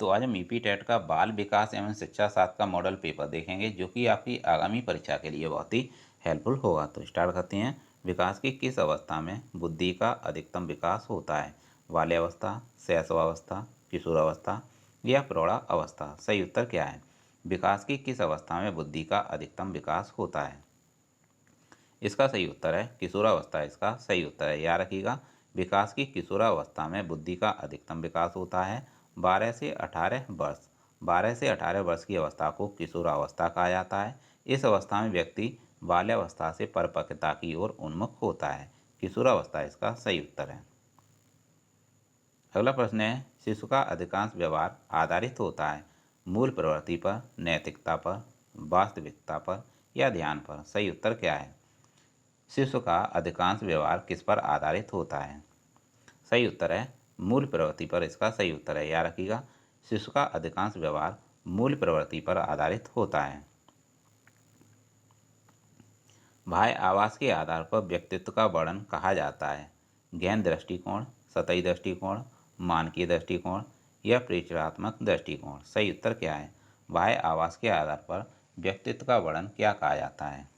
तो आज हम ईपी टेट का बाल विकास एवं शिक्षा शास्त्र का मॉडल पेपर देखेंगे जो कि आपकी आगामी परीक्षा के लिए बहुत ही हेल्पफुल होगा। तो स्टार्ट करते हैं। विकास की किस अवस्था में बुद्धि का अधिकतम विकास होता है? बाल्यावस्था, शैशवावस्था, किशोरावस्था या प्रौढ़ा अवस्था? सही उत्तर क्या है? विकास की किस अवस्था में बुद्धि का अधिकतम विकास होता है? इसका सही उत्तर है किशोरावस्था। इसका सही उत्तर है, याद रखिएगा। विकास की किशोरावस्था में बुद्धि का अधिकतम विकास होता है 12 से 18 वर्ष। 12 से 18 वर्ष की अवस्था को किशोरावस्था कहा जाता है। इस अवस्था में व्यक्ति बाल्यावस्था से परिपक्वता की ओर उन्मुख होता है। किशोरावस्था इसका सही उत्तर है। अगला प्रश्न है, शिशु का अधिकांश व्यवहार आधारित होता है मूल प्रवृत्ति पर, नैतिकता पर, वास्तविकता पर या ध्यान पर? सही उत्तर क्या है? शिशु का अधिकांश व्यवहार किस पर आधारित होता है? सही उत्तर है मूल प्रवृत्ति पर। इसका सही उत्तर है, याद रखिएगा। शिशु का अधिकांश व्यवहार मूल प्रवृत्ति पर आधारित होता है। बाह्य आवास के आधार पर व्यक्तित्व का वर्णन कहा जाता है गहन दृष्टिकोण, सतही दृष्टिकोण, मानकीय दृष्टिकोण या प्रेक्षात्मक दृष्टिकोण? सही उत्तर क्या है? बाह्य आवास के आधार पर व्यक्तित्व का वर्णन क्या कहा जाता है?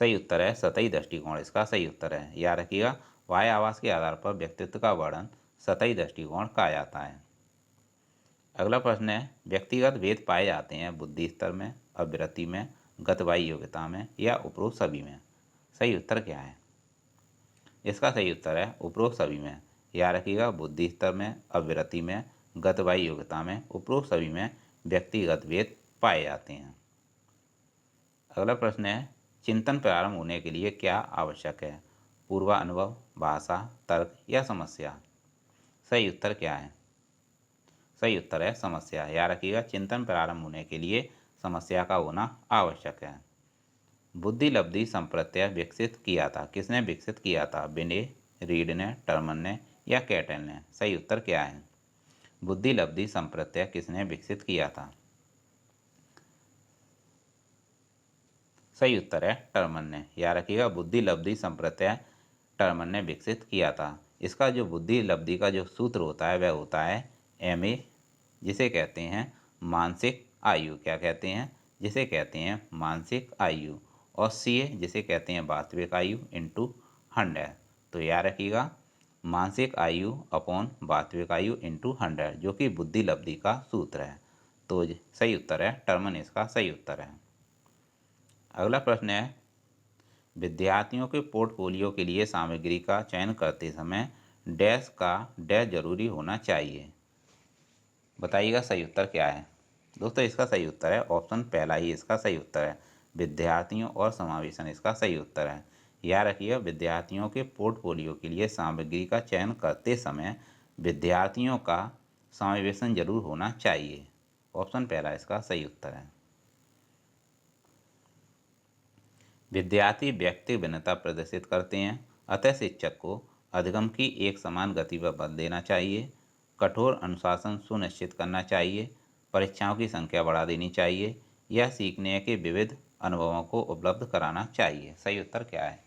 सही उत्तर है सतही दृष्टिकोण। इसका सही उत्तर है, याद रखिएगा। बाह्य आवास के आधार पर व्यक्तित्व का वर्णन सतही दृष्टिकोण कहा जाता है। अगला प्रश्न है, व्यक्तिगत भेद पाए जाते हैं बुद्धि स्तर में, अभिवृत्ति में, गतबाह्य योग्यता में या उपरोक्त सभी में? सही उत्तर क्या है? इसका सही उत्तर है उपरोक्त सभी में। याद रखिएगा, बुद्धि स्तर में, अभिवृत्ति में, गतबाह्य योग्यता में, उपरोक्त सभी में व्यक्तिगत भेद पाए जाते हैं। अगला प्रश्न है, चिंतन प्रारंभ होने के लिए क्या आवश्यक है? पूर्वानुभव, भाषा, तर्क या समस्या? सही उत्तर क्या है? सही उत्तर है समस्या। याद रखिएगा, चिंतन प्रारंभ होने के लिए समस्या का होना आवश्यक है। बुद्धि लब्धि संप्रत्यय विकसित किया था, किसने विकसित किया था? बिने, रीड ने, टर्मन ने या कैटल ने? सही उत्तर क्या है? बुद्धि लब्धि संप्रत्यय किसने विकसित किया था? सही उत्तर है टर्मन ने। याद रखिएगा, बुद्धि लब्धि संप्रत्यय टर्मन ने विकसित किया था। इसका जो बुद्धि लब्धि का जो सूत्र होता है वह होता है MA, जिसे कहते हैं मानसिक आयु। क्या कहते हैं? जिसे कहते हैं मानसिक आयु। और CA जिसे कहते हैं वास्तविक आयु इंटू 100। तो याद रखिएगा, मानसिक आयु अपॉन वास्तविक आयु इंटू 100, जो कि बुद्धि लब्धि का सूत्र है। तो सही उत्तर है टर्मन। इसका सही उत्तर है। अगला प्रश्न है, विद्यार्थियों के पोर्टफोलियो के लिए सामग्री का चयन करते समय डैश का डैश जरूरी होना चाहिए? बताइएगा सही उत्तर क्या है? दोस्तों, इसका सही उत्तर है ऑप्शन पहला ही इसका सही उत्तर है, विद्यार्थियों और समावेशन इसका सही उत्तर है। याद रखिए, विद्यार्थियों के पोर्टफोलियो के लिए सामग्री का चयन करते समय विद्यार्थियों का समावेशन जरूर होना चाहिए। ऑप्शन पहला इसका सही उत्तर है। विद्यार्थी व्यक्ति भिन्नता प्रदर्शित करते हैं, अतः शिक्षक को अधिगम की एक समान गति पर बल देना चाहिए, कठोर अनुशासन सुनिश्चित करना चाहिए, परीक्षाओं की संख्या बढ़ा देनी चाहिए या सीखने के विविध अनुभवों को उपलब्ध कराना चाहिए? सही उत्तर क्या है?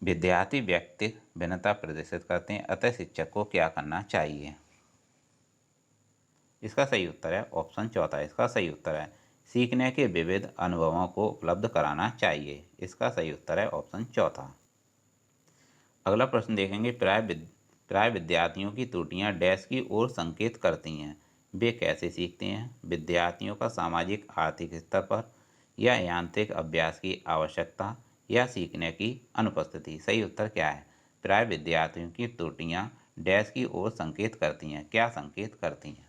विद्यार्थी व्यक्ति भिन्नता प्रदर्शित करते हैं, अतः शिक्षक को क्या करना चाहिए? इसका सही उत्तर है ऑप्शन चौथा। इसका सही उत्तर है सीखने के विविध अनुभवों को उपलब्ध कराना चाहिए। इसका सही उत्तर है ऑप्शन चौथा। अगला प्रश्न देखेंगे, प्राय विद्यार्थियों की त्रुटियां डैश की ओर संकेत करती हैं। वे कैसे सीखते हैं? विद्यार्थियों का सामाजिक आर्थिक स्तर पर या यांत्रिक अभ्यास की आवश्यकता या सीखने की अनुपस्थिति? सही उत्तर क्या है? प्राय विद्यार्थियों की त्रुटियां डैश की ओर संकेत करती हैं। क्या संकेत करती हैं?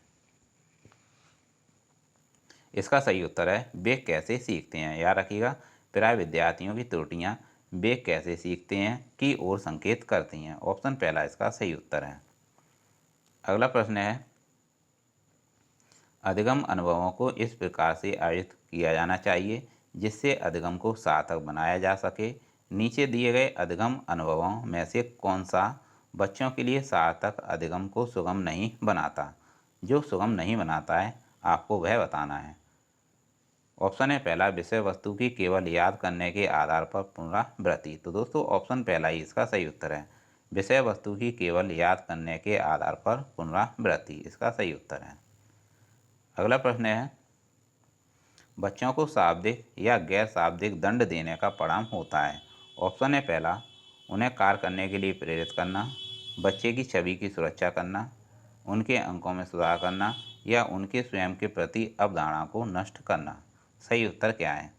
इसका सही उत्तर है वे कैसे सीखते हैं। याद रखिएगा, प्राय विद्यार्थियों की त्रुटियां वे कैसे सीखते हैं की ओर संकेत करती हैं। ऑप्शन पहला इसका सही उत्तर है। अगला प्रश्न है, अधिगम अनुभवों को इस प्रकार से आयोजित किया जाना चाहिए जिससे अधिगम को सार्थक बनाया जा सके। नीचे दिए गए अधिगम अनुभवों में से कौन सा बच्चों के लिए सार्थक अधिगम को सुगम नहीं बनाता? जो सुगम नहीं बनाता है आपको वह बताना है। ऑप्शन है पहला, विषय वस्तु की केवल याद करने के आधार पर पुनरावृत्ति। तो दोस्तों, ऑप्शन पहला ही इसका सही उत्तर है। विषय वस्तु की केवल याद करने के आधार पर पुनरावृत्ति इसका सही उत्तर है। अगला प्रश्न है, बच्चों को शाब्दिक या गैर शाब्दिक दंड देने का परिणाम होता है। ऑप्शन है पहला, उन्हें कार्य करने के लिए प्रेरित करना, बच्चे की छवि की सुरक्षा करना, उनके अंकों में सुधार करना या उनके स्वयं के प्रति अवधारणा को नष्ट करना। सही उत्तर क्या है?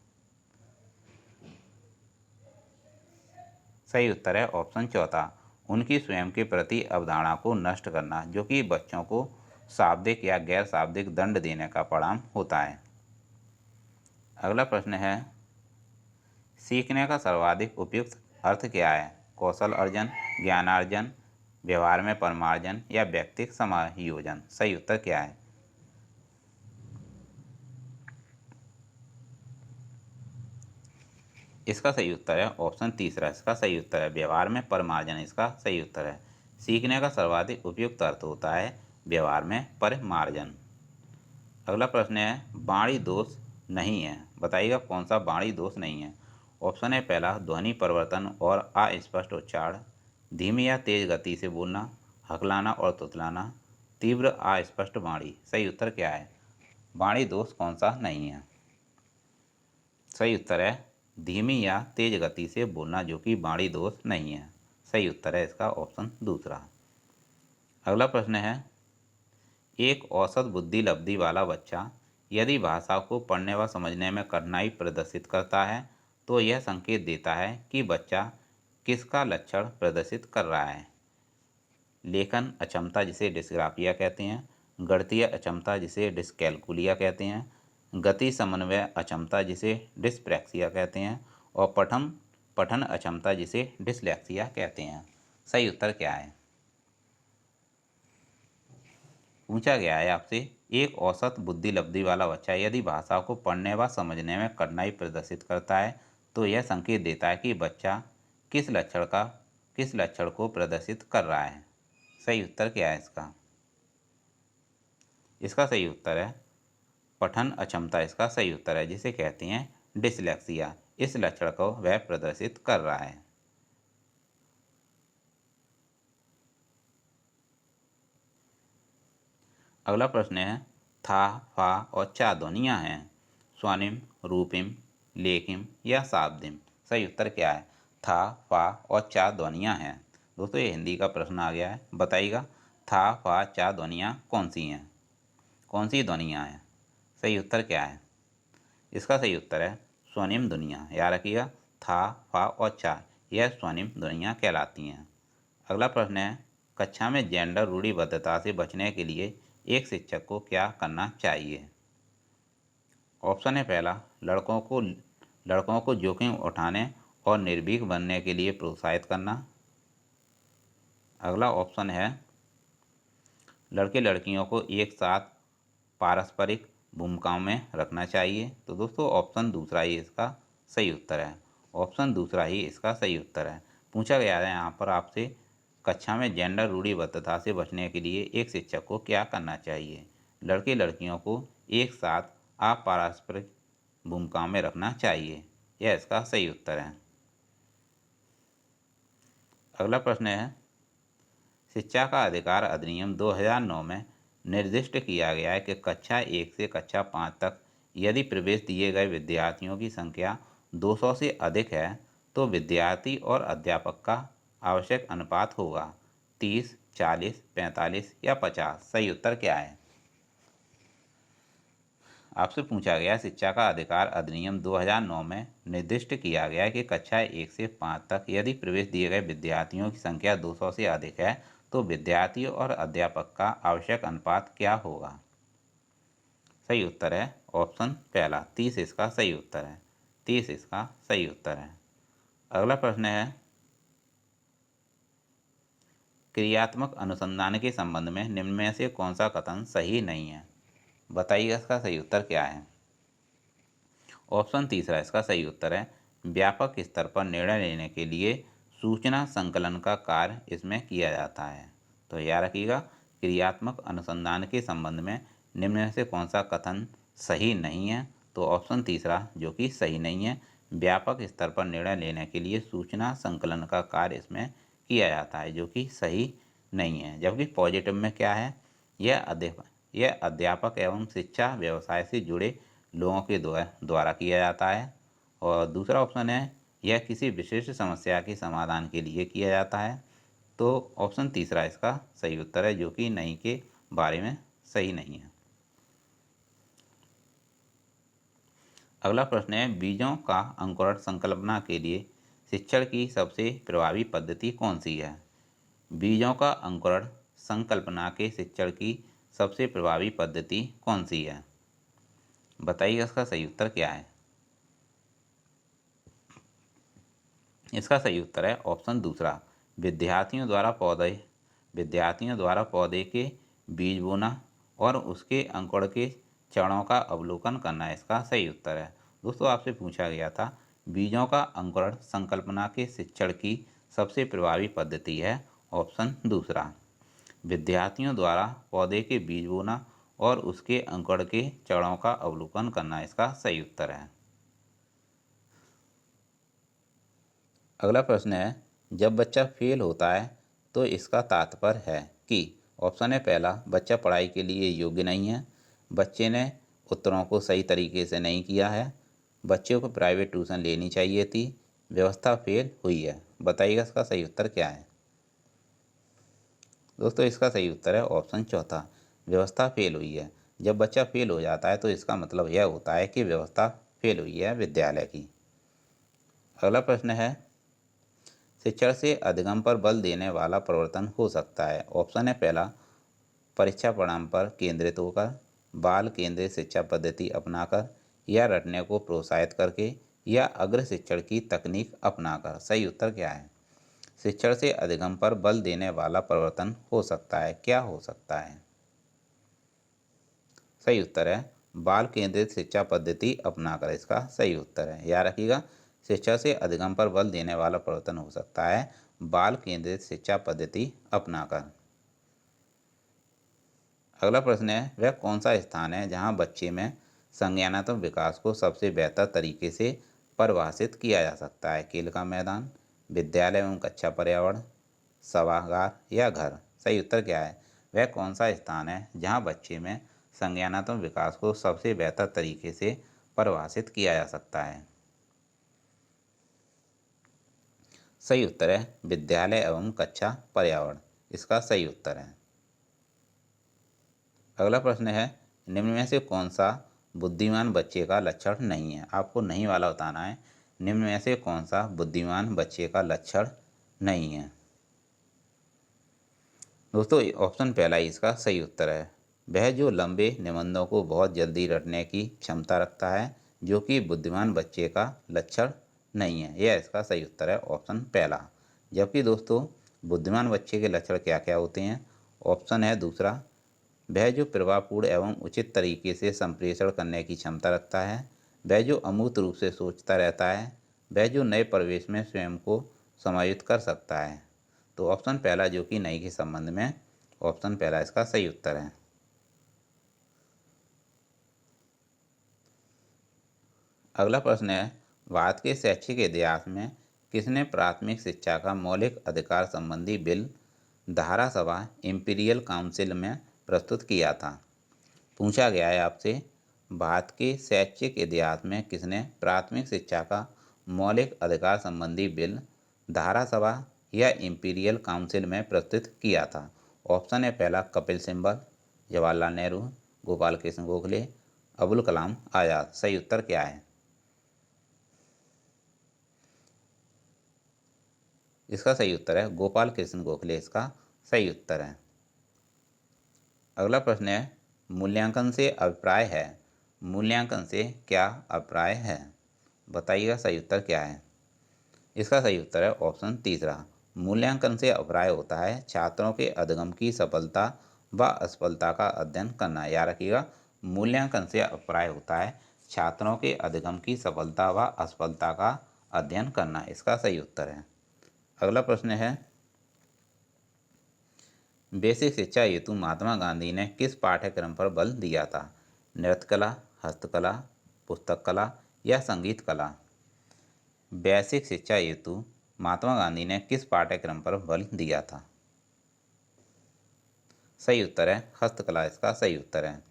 सही उत्तर है ऑप्शन चौथा, उनकी स्वयं के प्रति अवधारणा को नष्ट करना, जो कि बच्चों को शाब्दिक या गैर शाब्दिक दंड देने का परिणाम होता है। अगला प्रश्न है, सीखने का सर्वाधिक उपयुक्त अर्थ क्या है? कौशल अर्जन, ज्ञानार्जन, व्यवहार में परमार्जन या व्यक्तिक समायोजन। सही उत्तर क्या है? इसका सही उत्तर है ऑप्शन तीसरा, इसका सही उत्तर है व्यवहार में परमार्जन इसका सही उत्तर है। सीखने का सर्वाधिक उपयुक्त अर्थ होता है व्यवहार में परमार्जन। अगला प्रश्न है, वाणी दोष नहीं है, बताइएगा कौन सा वाणी दोष नहीं है। ऑप्शन है पहला, ध्वनि परिवर्तन और अस्पष्ट उच्चारण, धीमी या तेज गति से बोलना, हकलाना और तुतलाना, तीव्र अस्पष्ट वाणी। सही उत्तर क्या है? वाणी दोष कौन सा नहीं है? सही उत्तर है धीमी या तेज गति से बोलना, जो कि वाणी दोष नहीं है। सही उत्तर है इसका ऑप्शन दूसरा। अगला प्रश्न है, एक औसत बुद्धि लब्धि वाला बच्चा यदि भाषा को पढ़ने व समझने में कठिनाई प्रदर्शित करता है तो यह संकेत देता है कि बच्चा किसका लक्षण प्रदर्शित कर रहा है। लेखन अक्षमता जिसे डिस्ग्राफिया कहते हैं, गणितीय अक्षमता जिसे डिस्कैल्कुलिया कहते हैं, गति समन्वय अक्षमता जिसे डिस्प्रैक्सिया कहते हैं और पठन पठन अक्षमता जिसे डिसलेक्सिया कहते हैं। सही उत्तर क्या है? पूछा गया है आपसे, एक औसत बुद्धि लब्धि वाला बच्चा यदि भाषा को पढ़ने व समझने में कठिनाई प्रदर्शित करता है तो यह संकेत देता है कि बच्चा किस लक्षण को प्रदर्शित कर रहा है। सही उत्तर क्या है इसका? इसका सही उत्तर है पठन अक्षमता इसका सही उत्तर है, जिसे कहते हैं डिसलेक्सिया। इस लक्षण को वह प्रदर्शित कर रहा है। अगला प्रश्न है, था, फा और चा ध्वनियाँ हैं, स्वर्णिम, रूपिम, लेखिम या शाब्दिम। सही उत्तर क्या है? था, फा और चा ध्वनियाँ हैं। दोस्तों ये हिंदी का प्रश्न आ गया है, बताइएगा था, फा, चा ध्वनियाँ कौन सी हैं? कौन सी ध्वनियाँ हैं? सही उत्तर क्या है? इसका सही उत्तर है स्वर्णिम ध्वनियाँ। याद रखिएगा था, फा और चा यह स्वर्णिम ध्वनियाँ कहलाती हैं। अगला प्रश्न है, कक्षा में जेंडर रूढ़िबद्धता से बचने के लिए एक शिक्षक को क्या करना चाहिए? ऑप्शन है पहला, लड़कों को जोखिम उठाने और निर्भीक बनने के लिए प्रोत्साहित करना। अगला ऑप्शन है, लड़के लड़कियों को एक साथ पारस्परिक भूमिकाओं में रखना चाहिए। तो दोस्तों ऑप्शन दूसरा ही इसका सही उत्तर है। ऑप्शन दूसरा ही इसका सही उत्तर है। पूछा गया है यहाँ पर आपसे, कक्षा में जेंडर रूढ़िबद्धता से बचने के लिए एक शिक्षक को क्या करना चाहिए? लड़के लड़कियों को एक साथ अपारस्परिक भूमिकाओं में रखना चाहिए, यह इसका सही उत्तर है। अगला प्रश्न है, शिक्षा का अधिकार अधिनियम 2009 में निर्दिष्ट किया गया है कि कक्षा 1 से कक्षा 5 तक यदि प्रवेश दिए गए विद्यार्थियों की संख्या 200 से अधिक है तो विद्यार्थी और अध्यापक का आवश्यक अनुपात होगा 30, 40, 45 या 50। सही उत्तर क्या है? आपसे पूछा गया, शिक्षा का अधिकार अधिनियम 2009 में निर्दिष्ट किया गया है कि कक्षा 1 से 5 तक यदि प्रवेश दिए गए विद्यार्थियों की संख्या 200 से अधिक है तो विद्यार्थी और अध्यापक का आवश्यक अनुपात क्या होगा? सही उत्तर है ऑप्शन पहला 30 इसका सही उत्तर है। 30 इसका सही उत्तर है। अगला प्रश्न है, क्रियात्मक अनुसंधान के संबंध में निम्न में से कौन सा कथन सही नहीं है? बताइए इसका सही उत्तर क्या है? ऑप्शन तीसरा इसका सही उत्तर है व्यापक स्तर पर निर्णय लेने के लिए सूचना संकलन का कार्य इसमें किया जाता है। तो याद रखिएगा क्रियात्मक अनुसंधान के संबंध में निम्न में से कौन सा कथन सही नहीं है? तो ऑप्शन तीसरा जो कि सही नहीं है, व्यापक स्तर पर निर्णय लेने के लिए सूचना संकलन का कार्य इसमें किया जाता है, जो कि सही नहीं है। जबकि पॉजिटिव में क्या है, यह अध्यापक एवं शिक्षा व्यवसाय से जुड़े लोगों के द्वारा किया जाता है। और दूसरा ऑप्शन है, यह किसी विशेष समस्या के समाधान के लिए किया जाता है। तो ऑप्शन तीसरा इसका सही उत्तर है, जो कि नहीं के बारे में सही नहीं है। अगला प्रश्न है, बीजों का अंकुरण संकल्पना के लिए शिक्षण की सबसे प्रभावी पद्धति कौन सी है? बीजों का अंकुरण संकल्पना के शिक्षण की सबसे प्रभावी पद्धति कौन सी है? बताइए इसका सही उत्तर क्या है। इसका सही उत्तर है ऑप्शन दूसरा, विद्यार्थियों द्वारा पौधे के बीज बोना और उसके अंकुरण के चरणों का अवलोकन करना इसका सही उत्तर है। दोस्तों, आपसे पूछा गया था बीजों का अंकुरण संकल्पना के शिक्षण की सबसे प्रभावी पद्धति है ऑप्शन दूसरा, विद्यार्थियों द्वारा पौधे के बीज बोना और उसके अंकुरण के चरणों का अवलोकन करना इसका सही उत्तर है। अगला प्रश्न है, जब बच्चा फेल होता है तो इसका तात्पर्य है कि ऑप्शन है पहला, बच्चा पढ़ाई के लिए योग्य नहीं है, बच्चे ने उत्तरों को सही तरीके से नहीं किया है, बच्चे को प्राइवेट ट्यूशन लेनी चाहिए थी, व्यवस्था फेल हुई है। बताइएगा इसका सही उत्तर क्या है। दोस्तों, इसका सही उत्तर है ऑप्शन चौथा, व्यवस्था फेल हुई है। जब बच्चा फेल हो जाता है तो इसका मतलब यह होता है कि व्यवस्था फेल हुई है विद्यालय की। अगला प्रश्न है, शिक्षण से अधिगम पर बल देने वाला परिवर्तन हो सकता है। ऑप्शन है पहला, परीक्षा परिणाम पर केंद्रित होकर, बाल केंद्रित शिक्षा पद्धति अपनाकर, या रटने को प्रोत्साहित करके, या अग्र शिक्षण की तकनीक अपनाकर। सही उत्तर क्या है। शिक्षण से अधिगम पर बल देने वाला परिवर्तन हो सकता है, क्या हो सकता है। सही उत्तर है बाल केंद्रित शिक्षा पद्धति अपनाकर, इसका सही उत्तर है। याद रखिएगा, शिक्षा से अधिगम पर बल देने वाला परिवर्तन हो सकता है बाल केंद्रित शिक्षा पद्धति अपनाकर। अगला प्रश्न है, वह कौन सा स्थान है जहां बच्चे में संज्ञानात्मक विकास को सबसे बेहतर तरीके से परिभाषित किया जा सकता है। खेल का मैदान, विद्यालय एवं कक्षा पर्यावरण, सभागार या घर। सही उत्तर क्या है। वह कौन सा स्थान है जहां बच्चे में संज्ञानात्मक विकास को सबसे बेहतर तरीके से परिभाषित किया जा सकता है। सही उत्तर है विद्यालय एवं कक्षा पर्यावरण, इसका सही उत्तर है। अगला प्रश्न है, निम्न में से कौन सा बुद्धिमान बच्चे का लक्षण नहीं है। आपको नहीं वाला बताना है। निम्न में से कौन सा बुद्धिमान बच्चे का लक्षण नहीं है। दोस्तों, ऑप्शन पहला ही इसका सही उत्तर है। वह जो लंबे निबंधों को बहुत जल्दी रटने की क्षमता रखता है, जो कि बुद्धिमान बच्चे का लक्षण नहीं है। यह इसका सही उत्तर है ऑप्शन पहला। जबकि दोस्तों, बुद्धिमान बच्चे के लक्षण क्या क्या होते हैं। ऑप्शन है दूसरा, वह जो प्रभावपूर्ण एवं उचित तरीके से संप्रेषण करने की क्षमता रखता है, वह जो अमूर्त रूप से सोचता रहता है, वह जो नए परिवेश में स्वयं को समायोजित कर सकता है। तो ऑप्शन पहला, जो कि नई के संबंध में, ऑप्शन पहला इसका सही उत्तर है। अगला प्रश्न है, भारत के शैक्षिक इतिहास में किसने प्राथमिक शिक्षा का मौलिक अधिकार संबंधी बिल धारा सभा इंपीरियल काउंसिल में प्रस्तुत किया था। पूछा गया है आपसे, भारत के शैक्षिक इतिहास में किसने प्राथमिक शिक्षा का मौलिक अधिकार संबंधी बिल धारा सभा या इंपीरियल काउंसिल में प्रस्तुत किया था। ऑप्शन है पहला, कपिल सिब्बल, जवाहरलाल नेहरू, गोपाल कृष्ण गोखले, अबुल कलाम आज़ाद। सही उत्तर क्या है। इसका सही उत्तर है गोपाल कृष्ण गोखले, इसका सही उत्तर है। अगला प्रश्न है, मूल्यांकन से अभिप्राय है। मूल्यांकन से क्या अभिप्राय है। बताइएगा सही उत्तर क्या है। इसका सही उत्तर है ऑप्शन तीसरा, मूल्यांकन से अभिप्राय होता है छात्रों के अधिगम की सफलता व असफलता का अध्ययन करना। याद रखिएगा, मूल्यांकन से अभिप्राय होता है छात्रों के अधिगम की सफलता व असफलता का अध्ययन करना। इसका सही उत्तर है। अगला प्रश्न है, बेसिक शिक्षा हेतु महात्मा गांधी ने किस पाठ्यक्रम पर बल दिया था। नृत्य कला, हस्तकला, पुस्तक कला या संगीत कला। बेसिक शिक्षा हेतु महात्मा गांधी ने किस पाठ्यक्रम पर बल दिया था? सही उत्तर है हस्तकला, इसका सही उत्तर है।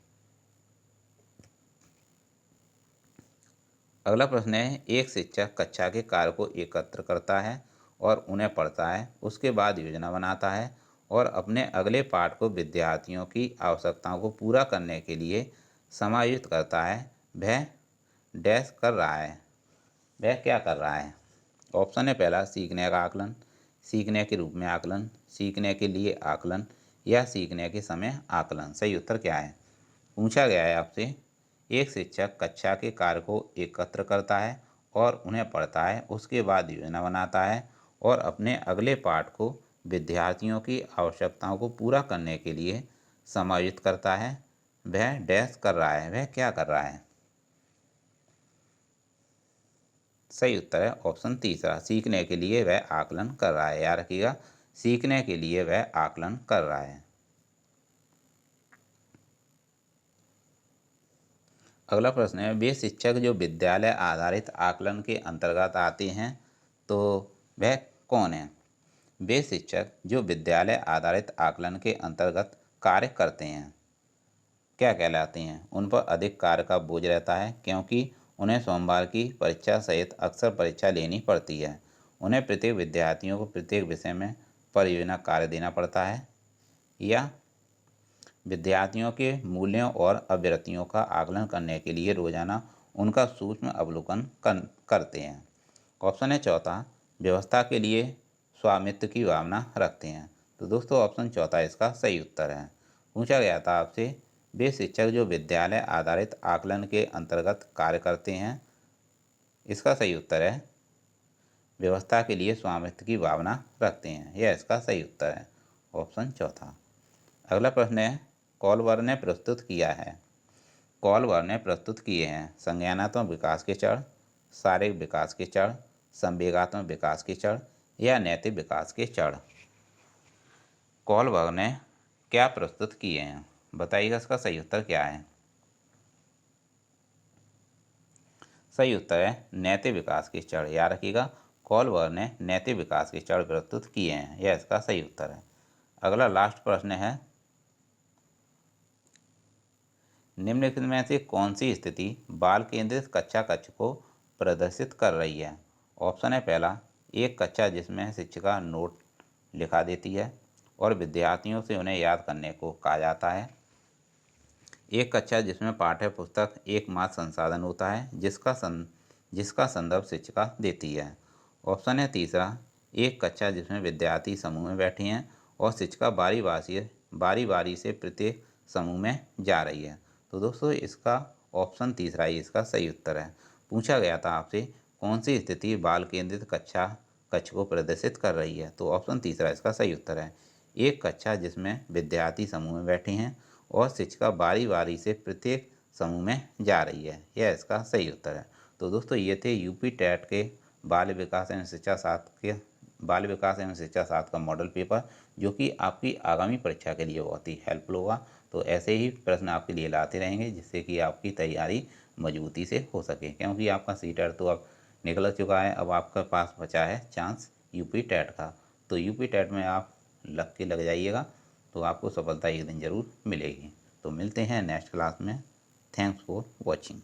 अगला प्रश्न है, एक शिक्षक कक्षा के कार्य को एकत्र करता है और उन्हें पढ़ता है, उसके बाद योजना बनाता है और अपने अगले पाठ को विद्यार्थियों की आवश्यकताओं को पूरा करने के लिए समायोजित करता है। वह डैश कर रहा है, वह क्या कर रहा है? ऑप्शन है पहला सीखने का आकलन, सीखने के रूप में आकलन, सीखने के लिए आकलन या सीखने के समय आकलन। सही उत्तर क्या है? पूछा गया है आपसे, एक शिक्षक कक्षा के कार्य को एकत्र करता है और उन्हें पढ़ता है, उसके बाद योजना बनाता है और अपने अगले पाठ को विद्यार्थियों की आवश्यकताओं को पूरा करने के लिए समायोजित करता है। वह डैश कर रहा है, वह क्या कर रहा है? सही उत्तर है ऑप्शन तीसरा, सीखने के लिए वह आकलन कर रहा है। याद रखिएगा, सीखने के लिए वह आकलन कर रहा है। अगला प्रश्न है, वे शिक्षक जो विद्यालय आधारित आकलन के अंतर्गत आते हैं तो वह कौन है? वे शिक्षक जो विद्यालय आधारित आकलन के अंतर्गत कार्य करते हैं क्या कहलाते हैं? उन पर अधिक कार्य का बोझ रहता है क्योंकि उन्हें सोमवार की परीक्षा सहित अक्सर परीक्षा लेनी पड़ती है। उन्हें प्रत्येक विद्यार्थियों को प्रत्येक विषय में परियोजना कार्य देना पड़ता है, या विद्यार्थियों के मूल्यों और अभिवृत्तियों का आकलन करने के लिए रोजाना उनका सूक्ष्म अवलोकन करते हैं। ऑप्शन है चौथा, व्यवस्था के लिए स्वामित्व की भावना रखते हैं। तो दोस्तों ऑप्शन चौथा इसका सही उत्तर है। पूछा गया था आपसे, वे शिक्षक जो विद्यालय आधारित आकलन के अंतर्गत कार्य करते हैं, इसका सही उत्तर है व्यवस्था के लिए स्वामित्व की भावना रखते हैं। यह इसका सही उत्तर है ऑप्शन चौथा। अगला प्रश्न है, कॉलबर ने प्रस्तुत किया है। कॉलबर ने प्रस्तुत किए हैं संज्ञानात्मक विकास के चरण, शारीरिक विकास के चरण, संवेगात्मक विकास के चरण या नैतिक विकास के चरण। कॉलबर ने क्या प्रस्तुत किए हैं? बताइएगा इसका सही उत्तर क्या है? सही उत्तर है नैतिक विकास के चरण। याद रखिएगा, कॉलबर ने नैतिक विकास के चरण प्रस्तुत किए हैं। यह इसका सही उत्तर है। अगला लास्ट प्रश्न है, निम्नलिखित में से कौन सी स्थिति बाल केंद्रित कक्षा कक्ष को प्रदर्शित कर रही है? ऑप्शन है पहला, एक कक्षा जिसमें शिक्षिका नोट लिखा देती है और विद्यार्थियों से उन्हें याद करने को कहा जाता है। एक कक्षा जिसमें पाठ्य पुस्तक एकमात्र संसाधन होता है जिसका संदर्भ शिक्षिका देती है। ऑप्शन है तीसरा, एक कक्षा जिसमें विद्यार्थी समूह में बैठे हैं और शिक्षिका बारी बारी से प्रत्येक समूह में जा रही है। तो दोस्तों इसका ऑप्शन तीसरा ही इसका सही उत्तर है। पूछा गया था आपसे, कौन सी स्थिति बाल केंद्रित कक्ष को प्रदर्शित कर रही है? तो ऑप्शन तीसरा इसका सही उत्तर है, एक कक्षा जिसमें विद्यार्थी समूह में बैठे हैं और शिक्षिका बारी बारी से प्रत्येक समूह में जा रही है। यह इसका सही उत्तर है। तो दोस्तों ये थे यूपी टेट के बाल विकास एवं शिक्षा साथ का मॉडल पेपर, जो कि आपकी आगामी परीक्षा के लिए बहुत ही हेल्पफुल होगा। तो ऐसे ही प्रश्न आपके लिए लाते रहेंगे जिससे कि आपकी तैयारी मजबूती से हो सके, क्योंकि आपका सीटेट तो अब निकल चुका है। अब आपके पास बचा है चांस यूपी टेट का। तो यूपी टेट में आप लग जाइएगा, तो आपको सफलता एक दिन ज़रूर मिलेगी। तो मिलते हैं नेक्स्ट क्लास में। Thanks for watching.